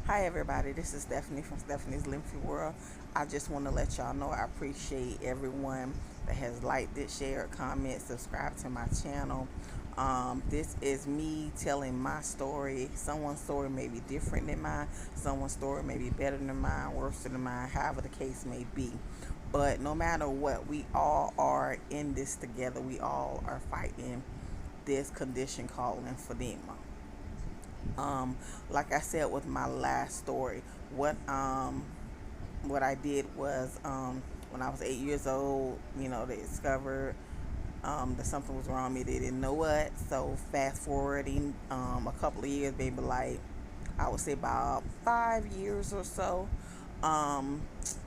Hi everybody, this is Stephanie from Stephanie's Lymphy World. I just want to let y'all know I appreciate everyone that has liked it, shared, comment, subscribed to my channel. This is me telling my story. Someone's story may be different than mine. Someone's story may be better than mine, worse than mine, however the case may be. But no matter what, we all are in this together. We all are fighting this condition called lymphedema. um like I said with my last story, what what I did was, when I was 8 years old, they discovered that something was wrong with me. They didn't know what. So fast forwarding a couple of years, maybe like I would say about 5 years or so. Um,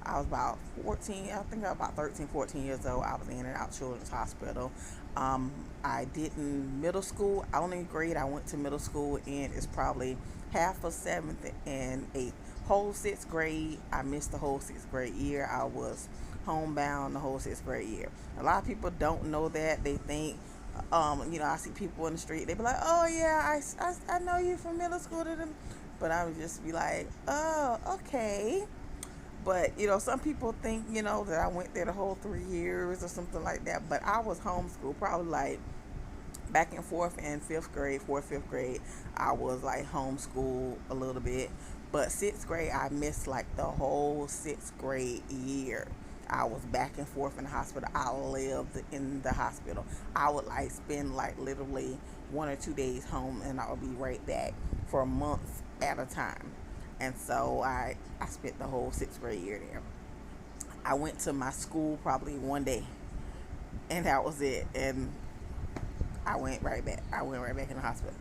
I was about 14, I think I was about 13, 14 years old. I was in and out Children's Hospital. Um, I did in middle school, only grade I went to middle school in is probably half of seventh and eighth. Whole sixth grade, I missed the whole sixth grade year. I was homebound the whole sixth grade year. A lot of people don't know that. They think, I see people in the street. They be like, "Oh yeah, I know you from middle school to them," but I would just be like, "Oh, okay." But some people think that I went there the whole 3 years or something like that. But I was homeschooled, probably like back in fourth and fifth grade, fourth, fifth grade. I was like homeschooled a little bit. But sixth grade, I missed like the whole sixth grade year. I was back and forth in the hospital. I lived in the hospital. I would like spend like literally 1 or 2 days home, and I would be right back for months at a time. And so I spent the whole sixth grade year there. I went to my school probably one day, and that was it. And I went right back. I went right back in the hospital.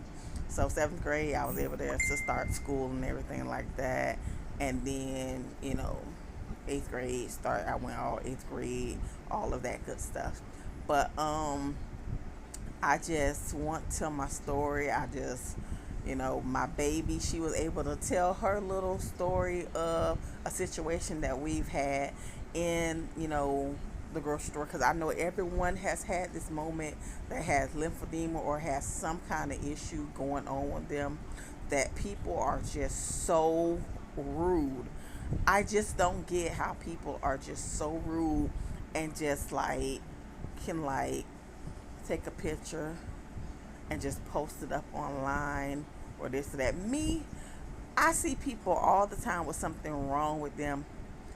So seventh grade, I was able to start school and everything like that. And then eighth grade start. I went all eighth grade, all of that good stuff. But I just want to tell my story. I just, my baby, she was able to tell her little story of a situation that we've had in, the grocery store. Because I know everyone has had this moment that has lymphedema or has some kind of issue going on with them, that people are just so rude. I just don't get how people are just so rude and just like can like take a picture and just post it up online or this or that. Me, I see people all the time with something wrong with them.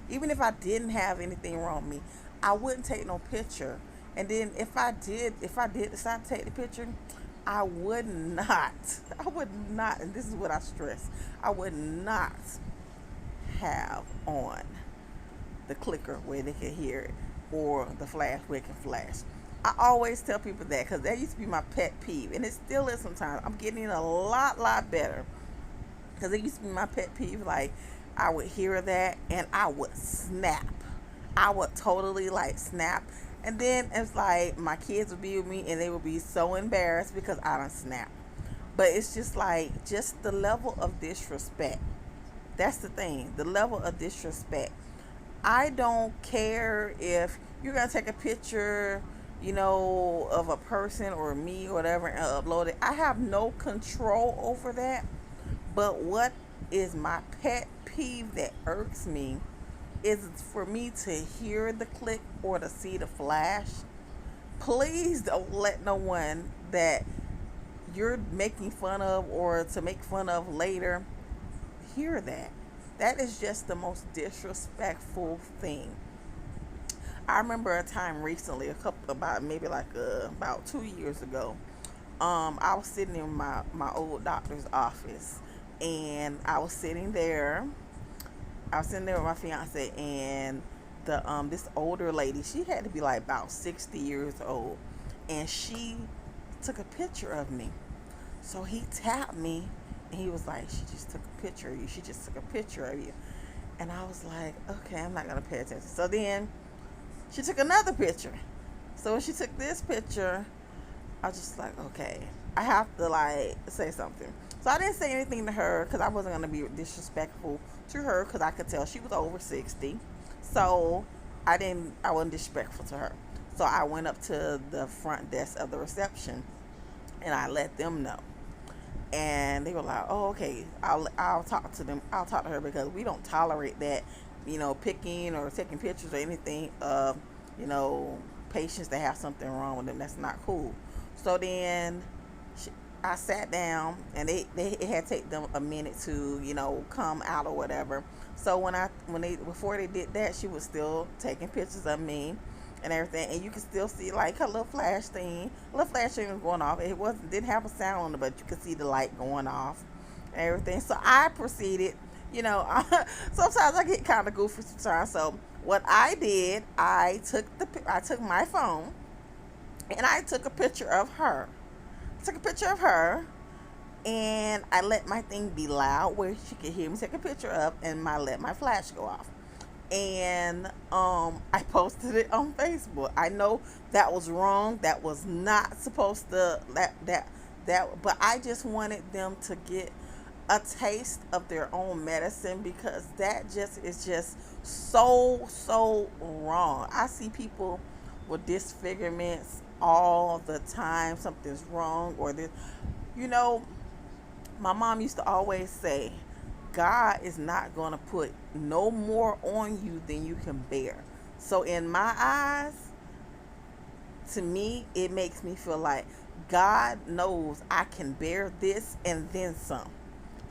Even if I didn't have anything wrong with me, I wouldn't take no picture. And then if I did decide to take the picture, I would not, I would not, and this is what I stress, I would not have on the clicker where they can hear it, or the flash where it can flash. I always tell people that because that used to be my pet peeve, and it still is sometimes. I'm getting a lot better because it used to be my pet peeve. Like, I would hear that and I would snap. I would totally like snap. And then it's like my kids would be with me and they would be so embarrassed because I don't snap. But it's just like, just the level of disrespect. That's the thing. The level of disrespect. I don't care if you're gonna take a picture, of a person or me or whatever and upload it. I have no control over that. But what is my pet peeve that irks me is for me to hear the click or to see the flash. Please don't let no one that you're making fun of or to make fun of later hear that. That is just the most disrespectful thing. I remember a time recently, a couple about maybe like about 2 years ago. I was sitting in my old doctor's office, and I was sitting there. I was sitting there with my fiance, and the this older lady. She had to be like about 60 years old, and she took a picture of me. So he tapped me, and he was like, "She just took a picture of you. She just took a picture of you." And I was like, "Okay, I'm not gonna pay attention." So then she took another picture. So when she took this picture, I was just like, okay, I have to like say something. So I didn't say anything to her because I wasn't gonna be disrespectful to her because I could tell she was over 60. So I wasn't disrespectful to her. So I went up to the front desk of the reception and I let them know. And they were like, oh, okay, I'll talk to them. I'll talk to her, because we don't tolerate that, picking or taking pictures or anything of, you know, patients that have something wrong with them. That's not cool. So then I sat down, and they it had take them a minute to, come out or whatever. So when they before they did that, she was still taking pictures of me and everything, and you could still see like her little flash thing was going off. It wasn't didn't have a sound on it, but you could see the light going off and everything. So I proceeded, sometimes I get kind of goofy sometimes. So what I did, I took my phone, and I took a picture of her. Took a picture of her, and I let my thing be loud where she could hear me take a picture of, and let my flash go off. And I posted it on Facebook. I know that was wrong. That was not supposed to but I just wanted them to get a taste of their own medicine, because that just is just so wrong. I see people with disfigurements all the time. Something's wrong, or this, you know my mom used to always say, God is not going to put no more on you than you can bear. So in my eyes, to me, it makes me feel like God knows I can bear this and then some.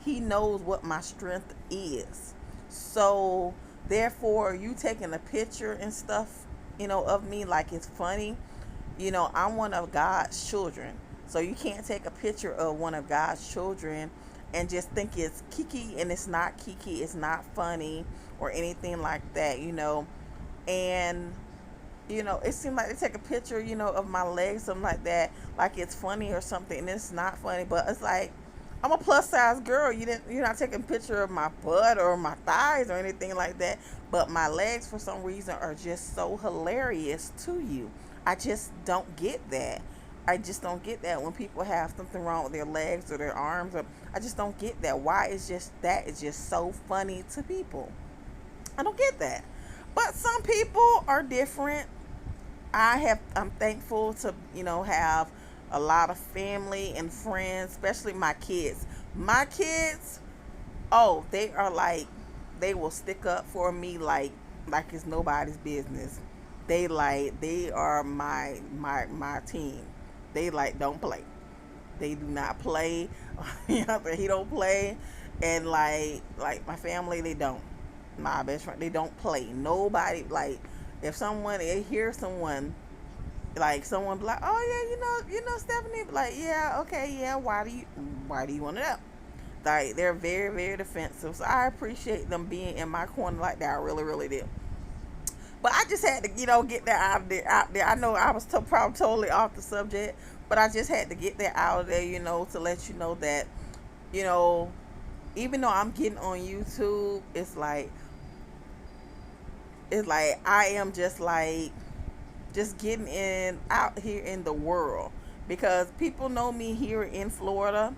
He knows what my strength is. So therefore, you taking a picture and stuff, of me like it's funny. I'm one of God's children. So you can't take a picture of one of God's children and just think it's kiki, and it's not kiki, it's not funny or anything like that. And it seemed like they take a picture, of my legs, something like that, like it's funny or something, and it's not funny. But it's like, I'm a plus size girl. You're not taking a picture of my butt or my thighs or anything like that. But my legs, for some reason, are just so hilarious to you. I just don't get that. I just don't get that when people have something wrong with their legs or their arms. I just don't get that. Why is just so funny to people? I don't get that. But some people are different. I'm thankful to, have a lot of family and friends, especially my kids. My kids, oh, they will stick up for me like it's nobody's business. They are my team. They don't play. They do not play. He don't play. And like my family, they don't. My best friend, they don't play. Nobody, if they hear someone, someone be like, oh yeah, Stephanie, like, yeah, okay, yeah, why do you want it up? Like, they're very, very defensive. So I appreciate them being in my corner like that. I really, really do. But I just had to, get that out there. I know I was probably totally off the subject, but I just had to get that out of there, to let you know that, even though I'm getting on YouTube, it's like I am just getting out here in the world, because people know me here in Florida,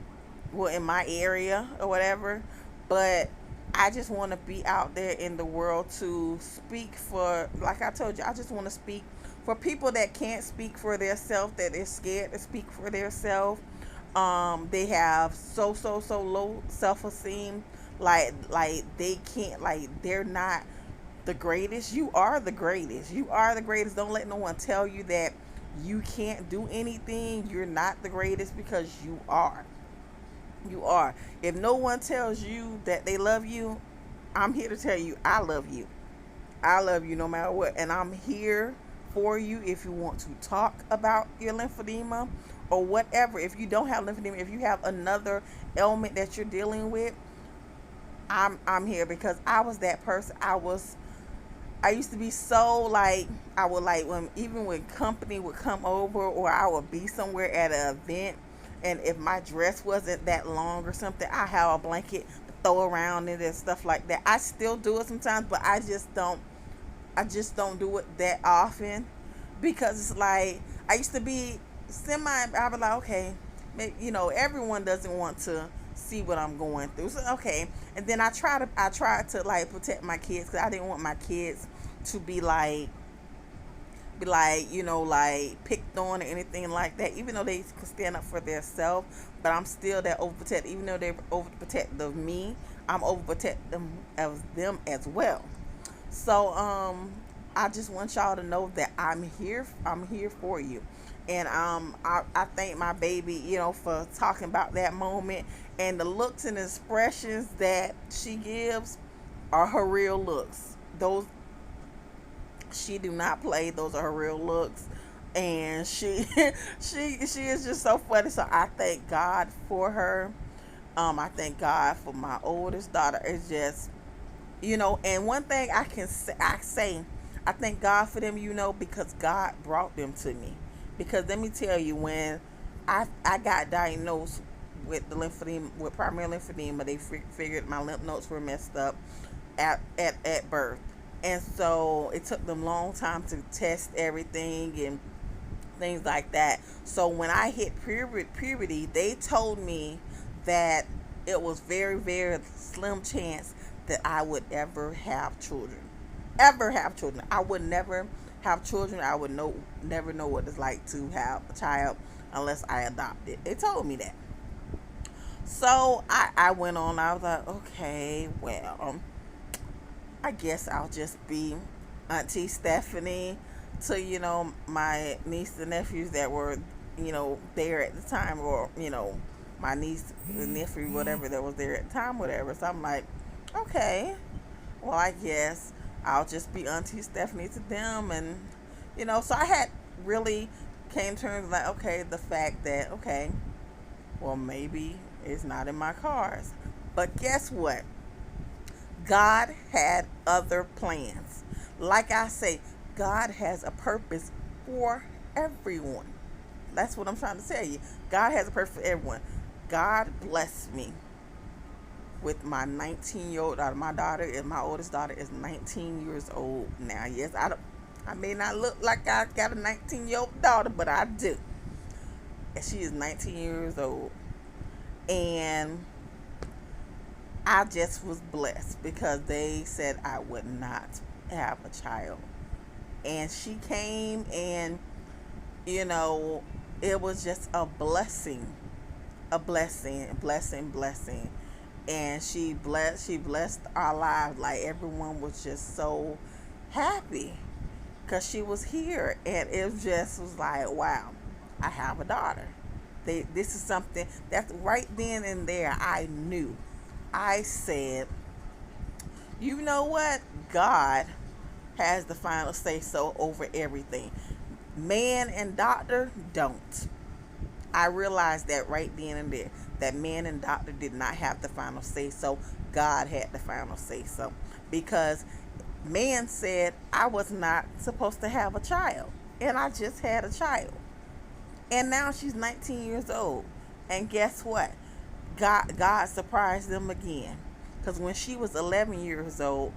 well, in my area or whatever, but I just want to be out there in the world to speak for, like I told you, I just want to speak for people that can't speak for themselves, that is scared to speak for themselves. They have so low self-esteem, like they can't, they're not the greatest. You are the greatest. You are the greatest. Don't let no one tell you that you can't do anything. You're not the greatest, because you are. You are. If no one tells you that they love you, I'm here to tell you I love you. I love you no matter what. And I'm here for you if you want to talk about your lymphedema or whatever. If you don't have lymphedema, if you have another ailment that you're dealing with, I'm here, because I was that person. I used to be so I would when company would come over, or I would be somewhere at an event, and if my dress wasn't that long or something, I have a blanket to throw around it and stuff like that. I still do it sometimes, but I just don't do it that often, because it's like I used to be I was like, okay, everyone doesn't want to see what I'm going through. So, okay. And then I tried to protect my kids, because I didn't want my kids to be be like, like picked on or anything like that, even though they can stand up for themselves. But I'm still that overprotective. Even though they're overprotective of me, I'm overprotective of them as well. So I just want y'all to know that I'm here. I'm here for you. And I thank my baby, for talking about that moment, and the looks and expressions that she gives are her real looks. Those, she do not play. Those are her real looks, and she she is just so funny. So I thank God for her. I thank God for my oldest daughter. It's just, and one thing I say, I thank God for them, because God brought them to me. Because let me tell you, when I got diagnosed with the lymphedema, with primary lymphedema, they figured my lymph nodes were messed up at birth, and so it took them a long time to test everything and things like that. So when I hit puberty, they told me that it was very, very slim chance that I would ever have children. Ever have children. I would never have children. I would never know what it's like to have a child unless I adopted. They told me that. So I went on. I was like, okay, well, I guess I'll just be Auntie Stephanie to, my niece and nephews that were, there at the time, or, my niece and nephew, whatever, that was there at the time, whatever. So I'm like, okay, well, I guess I'll just be Auntie Stephanie to them. And, so I had really came to terms like, okay, the fact that, okay, well, maybe it's not in my cards. But guess what? God had other plans. Like I say, God has a purpose for everyone. That's what I'm trying to tell you. God has a purpose for everyone. God blessed me with my 19-year-old daughter. My daughter is my oldest daughter is 19 years old now. Yes, I may not look like I got a 19-year-old daughter, but I do. And she is 19 years old. And I just was blessed because they said I would not have a child. And she came, and, it was just a blessing. A blessing. And she blessed our lives. Like, everyone was just so happy because she was here. And it just was like, wow, I have a daughter. This is something that's right then and there. I knew. I said, you know what? God has the final say so over everything. Man and doctor don't. I realized that right then and there, that man and doctor did not have the final say so. God had the final say so. Because man said I was not supposed to have a child. And I just had a child. And now she's 19 years old. And guess what? God surprised them again. Because when she was 11 years old,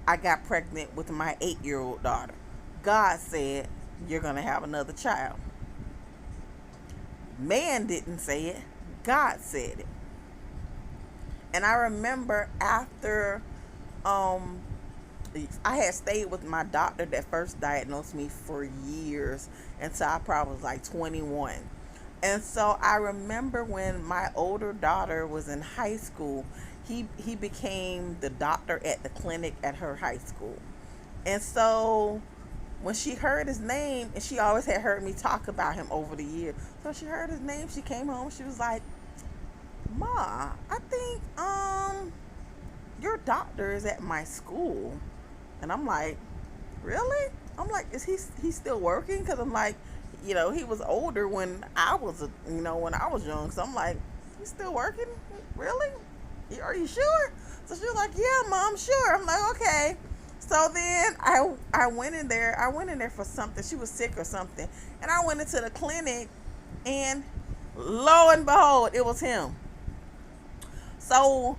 I got pregnant with my 8-year-old daughter. God said, you're going to have another child. Man didn't say it. God said it. And I remember after I had stayed with my doctor that first diagnosed me for years until I probably was like 21. And so I remember when my older daughter was in high school, he became the doctor at the clinic at her high school. And so when she heard his name, and she always had heard me talk about him over the years, so she heard his name, she came home, she was like, Ma, I think your doctor is at my school. And I'm like, really? I'm like, is he still working? Because I'm like, he was older when I was when I was young. So I'm like, he's still working? Really? Are you sure? So she was like, yeah, Mom, sure. I'm like, okay. So then I went in there. I went in there for something. She was sick or something. And I went into the clinic, and lo and behold, it was him. So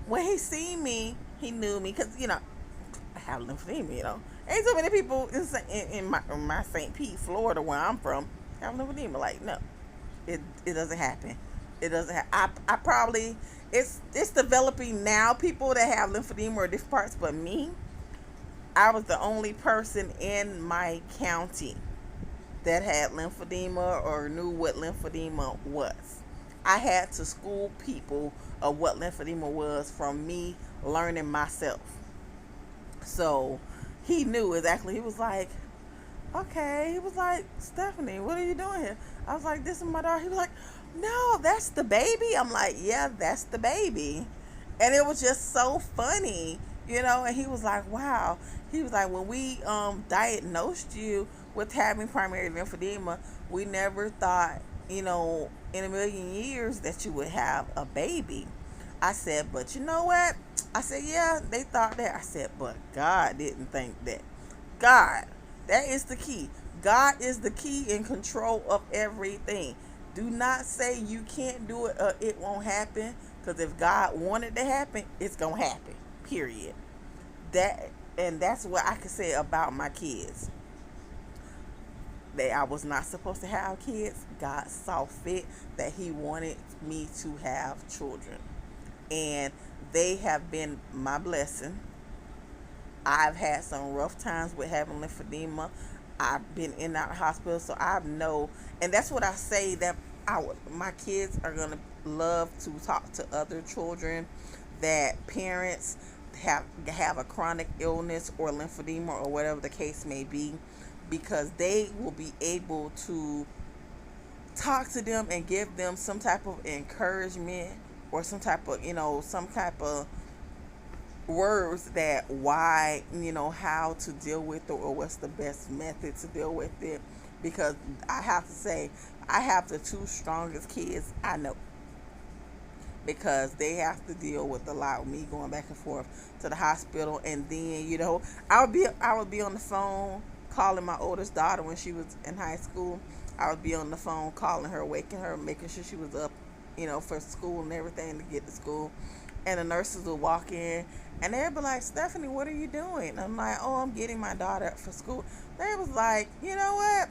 when he seen me, he knew me because, I have lymphedema, Ain't so many people in my St. Pete, Florida, where I'm from, have lymphedema. Like, no, it doesn't happen. It doesn't happen. I probably, it's developing now, people that have lymphedema or different parts, but me, I was the only person in my county that had lymphedema or knew what lymphedema was. I had to school people of what lymphedema was from me learning myself. So he knew exactly. He was like, okay. He was like, Stephanie, what are you doing here? I was like, this is my daughter. He was like, no, that's the baby. I'm like, yeah, that's the baby. And it was just so funny, and he was like, wow. He was like, when we diagnosed you with having primary lymphedema, we never thought, in a million years that you would have a baby. I said, but you know what? I said, yeah, they thought that. I said, but God didn't think that. God, that is the key. God is the key in control of everything. Do not say you can't do it or it won't happen. Because if God wanted to happen, it's going to happen. Period. That's what I could say about my kids. That I was not supposed to have kids. God saw fit that He wanted me to have children. And they have been my blessing. I've had some rough times with having lymphedema. I've been in and out of hospital, so I know, and that's what I say that my kids are gonna love to talk to other children that parents have a chronic illness or lymphedema or whatever the case may be, because they will be able to talk to them and give them some type of encouragement or some type of words that why, how to deal with it or what's the best method to deal with it. Because I have to say, I have the two strongest kids I know, because they have to deal with a lot of me going back and forth to the hospital. And then, I would be on the phone calling my oldest daughter when she was in high school. I would be on the phone calling her, waking her, making sure she was up, for school and everything to get to school. And the nurses would walk in and they'd be like, Stephanie, what are you doing? And I'm like, oh, I'm getting my daughter up for school. They was like, you know what?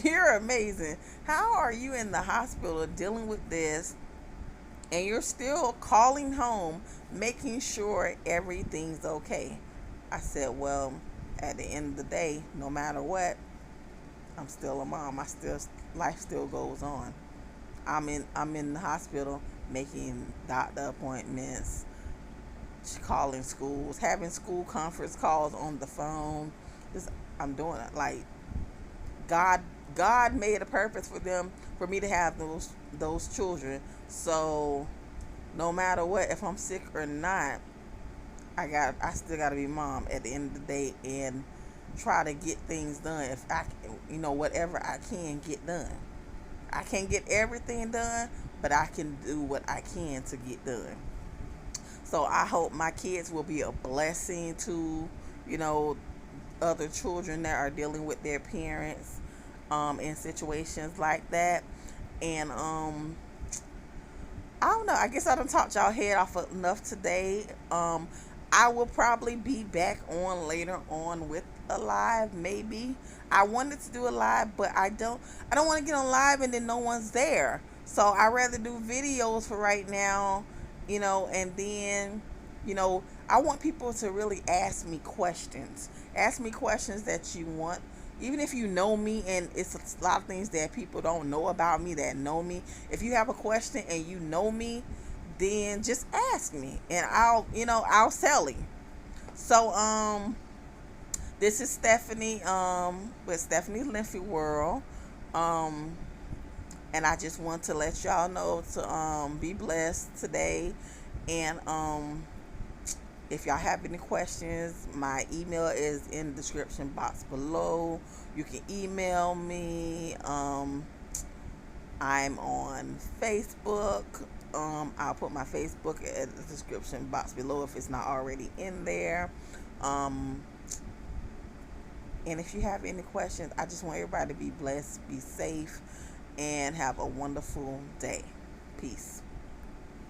You're amazing. How are you in the hospital dealing with this and you're still calling home, making sure everything's okay? I said, well, at the end of the day, no matter what, I'm still a mom. Life still goes on. I'm in the hospital making doctor appointments, calling schools, having school conference calls on the phone. I'm doing it. Like, God made a purpose for me to have those children. So no matter what, if I'm sick or not, I still gotta be mom at the end of the day and try to get things done. If I, whatever I can get done. I can't get everything done, but I can do what I can to get done. So I hope my kids will be a blessing to, you know, other children that are dealing with their parents in situations like that. And I don't know. I guess I done talked y'all head off enough today. I will probably be back on later on with a live, maybe. I wanted to do a live, but I don't want to get on live and then no one's there. So I rather do videos for right now, and then, I want people to really ask me questions. Ask me questions that you want. Even if you know me, and it's a lot of things that people don't know about me that know me. If you have a question and you know me, then just ask me and I'll tell you. So this is Stephanie with Stephanie's Lymphy World. And I just want to let y'all know to be blessed today. And if y'all have any questions, my email is in the description box below. You can email me. I'm on Facebook. I'll put my Facebook at the description box below if it's not already in there. And if you have any questions, I just want everybody to be blessed, be safe, and have a wonderful day. Peace.